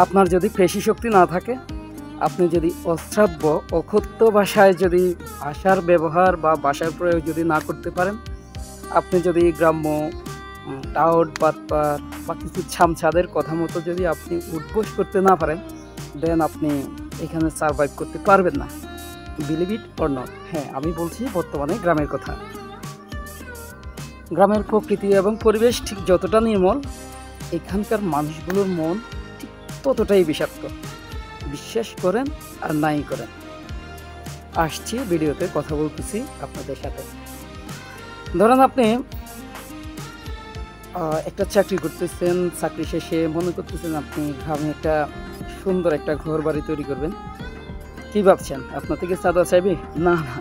আপনার যদি পেশি শক্তি না থাকে, আপনি যদি অশ্রাব্য অকথ্য ভাষায় যদি ভাষার ব্যবহার বা ভাষার প্রয়োগ যদি না করতে পারেন, আপনি যদি গ্রাম্য টাউট বাটপার বা কিছু ছামছাদের কথা মতো যদি আপনি উদ্বোস করতে না পারেন, দেন আপনি এখানে সারভাইভ করতে পারবেন না। Believe it or not. হ্যাঁ, আমি বলছি বর্তমানে গ্রামের কথা। গ্রামের প্রকৃতি এবং পরিবেশ ঠিক যতটা নির্মল, এখানকার মানুষগুলোর মন ঠিক ততটাই বিষাক্ত। বিশ্বাস করেন আর নাই করেন। আসছি ভিডিওতে কথা বলতেছি আপনাদের সাথে। ধরেন আপনি একটা চাকরি করতেছেন, চাকরি শেষে মনে করতেছেন আপনি গ্রামে একটা সুন্দর একটা ঘর বাড়ি তৈরি করবেন। কি ভাবছেন, আপনার থেকে চাঁদা চাইবে? না না,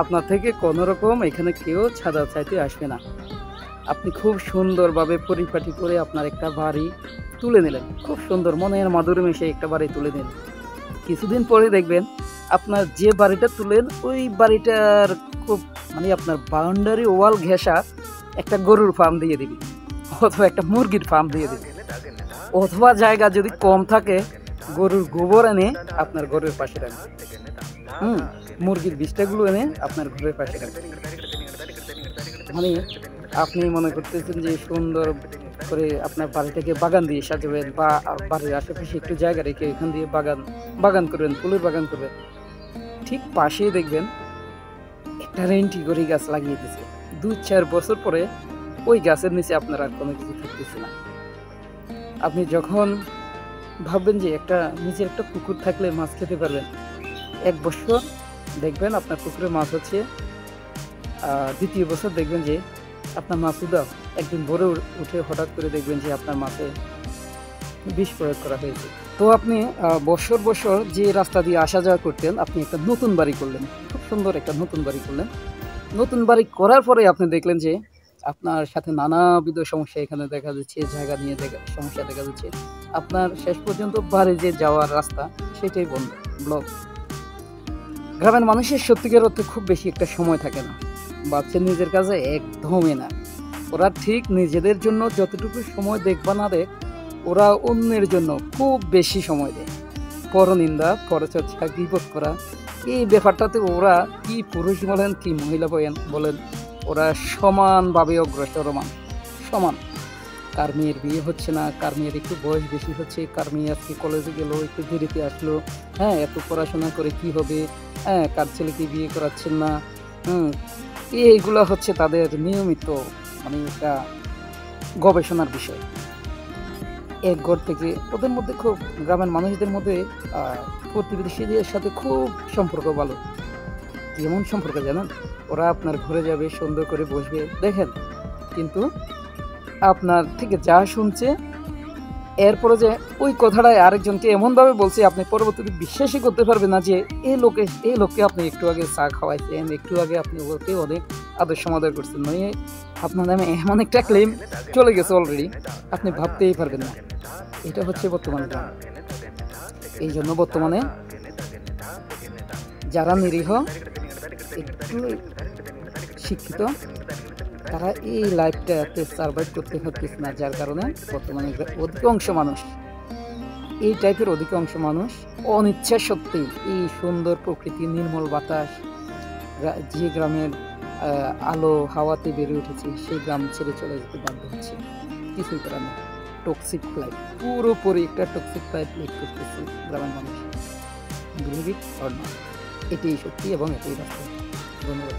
আপনার থেকে কোনো রকম এখানে কেউ চাঁদা চাইতে আসবে না। আপনি খুব সুন্দরভাবে পরিপাটি করে আপনার একটা বাড়ি তুলে নিলেন, খুব সুন্দর মনের মাধুরী মিশে একটা বাড়ি তুলে নিলেন। কিছুদিন পরে দেখবেন আপনার যে বাড়িটা তুলেন ওই বাড়িটার খুব আপনার বাউন্ডারি ওয়াল ঘেঁষা একটা গরুর ফার্ম দিয়ে দিবি, অথবা একটা মুরগির ফার্ম দিয়ে দিবি, অথবা জায়গা যদি কম থাকে গরুর গোবর এনে আপনার ঘরের পাশে রাখবে, মুরগির বিষ্টাগুলো এনে আপনার ঘরের পাশে রাখবে। আপনি মনে করতেছেন যে সুন্দর করে আপনার বাড়িটাকে বাগান দিয়ে সাজাবেন, বা বাড়ির আশেপাশে একটু জায়গা রেখে এখান দিয়ে বাগান করবেন, ফুলের বাগান করবেন। ঠিক পাশেই দেখবেন একটা রেন্টি করে গাছ লাগিয়ে দিয়েছে। 2-4 বছর পরে ওই গাছের নিচে আপনার আর কোনো কিছু থাকতেছে না। আপনি যখন ভাববেন যে নিজের একটা পুকুর থাকলে মাছ খেতে পারবেন, 1 বছর দেখবেন আপনার পুকুরে মাছ হচ্ছে, 2য় বছর দেখবেন যে আপনার মাছ উদাও। একদিন ভোরে উঠে হঠাৎ করে দেখবেন যে আপনার মাছে বিষ প্রয়োগ করা হয়েছে। তো আপনি বছর যে রাস্তা দিয়ে আসা যাওয়া করতেন, আপনি একটা নতুন বাড়ি করলেন, খুব সুন্দর একটা নতুন বাড়ি করলেন। নতুন বাড়ি করার পরে আপনি দেখলেন যে আপনার সাথে নানাবিধ সমস্যা এখানে দেখা যাচ্ছে, জায়গা নিয়ে সমস্যা দেখা যাচ্ছে। আপনার শেষ পর্যন্ত বাড়ি যে যাওয়ার রাস্তা সেটাই ব্লক। গ্রামের মানুষের সত্যিকার অর্থে খুব বেশি একটা সময় থাকে না, ভাবছেন নিজের কাছে একদমই না। ওরা ঠিক নিজেদের জন্য যতটুকু সময় দেখবা না দেখ, ওরা অন্যের জন্য খুব বেশি সময় দেয়। পরনিন্দা, পরচর্চা, গীবত করা, এই ব্যাপারটাতে ওরা কি পুরুষ বলেন কি মহিলা বলেন, ওরা সমানভাবে অগ্রসর, সমান। কার মেয়ের বিয়ে হচ্ছে না, কার মেয়ের একটু বয়স বেশি হচ্ছে, কার মেয়ে আজকে কলেজে গেল, একটু দেরিতে আসলো, হ্যাঁ এত পড়াশোনা করে কি হবে, হ্যাঁ কার ছেলেকে বিয়ে করাচ্ছেন না, এইগুলো হচ্ছে তাদের নিয়মিত একটা গবেষণার বিষয়। এক ঘর থেকে ওদের মধ্যে খুব, গ্রামের মানুষদের মধ্যে প্রতিবেশীদের সাথে খুব সম্পর্ক ভালো। কেমন সম্পর্ক জানেন? ওরা আপনার ঘরে যাবে, সুন্দর করে বসবে, দেখেন, কিন্তু আপনার থেকে যা শুনছে এরপরে যে ওই কথাটাই আরেকজনকে এমনভাবে বলছে, আপনি পরবর্তীতে বিশ্বাসই করতে পারবেন না যে এই লোককে আপনি একটু আগে চা খাওয়াইছেন, একটু আগে আপনি ওকে অনেক আদর সমাদর করছেন, নয় আপনার নামে এমন একটা ক্লেম চলে গেছে অলরেডি, আপনি ভাবতেই পারবেন না। এটা হচ্ছে বর্তমানে গ্রাম। এই জন্য বর্তমানে যারা নিরীহ, একটু শিক্ষিত, তারা এই লাইফটাতে সার্ভাইভ করতে পারতেছে না, যার কারণে বর্তমানে অধিকাংশ মানুষ অনিচ্ছা সত্ত্বেই এই সুন্দর প্রকৃতি, নির্মল বাতাস, যে গ্রামের আলো হাওয়াতে বেড়ে উঠেছে, সেই গ্রাম ছেড়ে চলে যেতে বাধ্য হচ্ছে। কিছুই করার নেই। টক্সিক লাইফ, পুরোপুরি একটা টক্সিক লাইফ লিড করতেছে গ্রামের মানুষ। বিলিভ ইট অর নট, এটাই সত্যি এবং এটাই বাস্তব। ধন্যবাদ।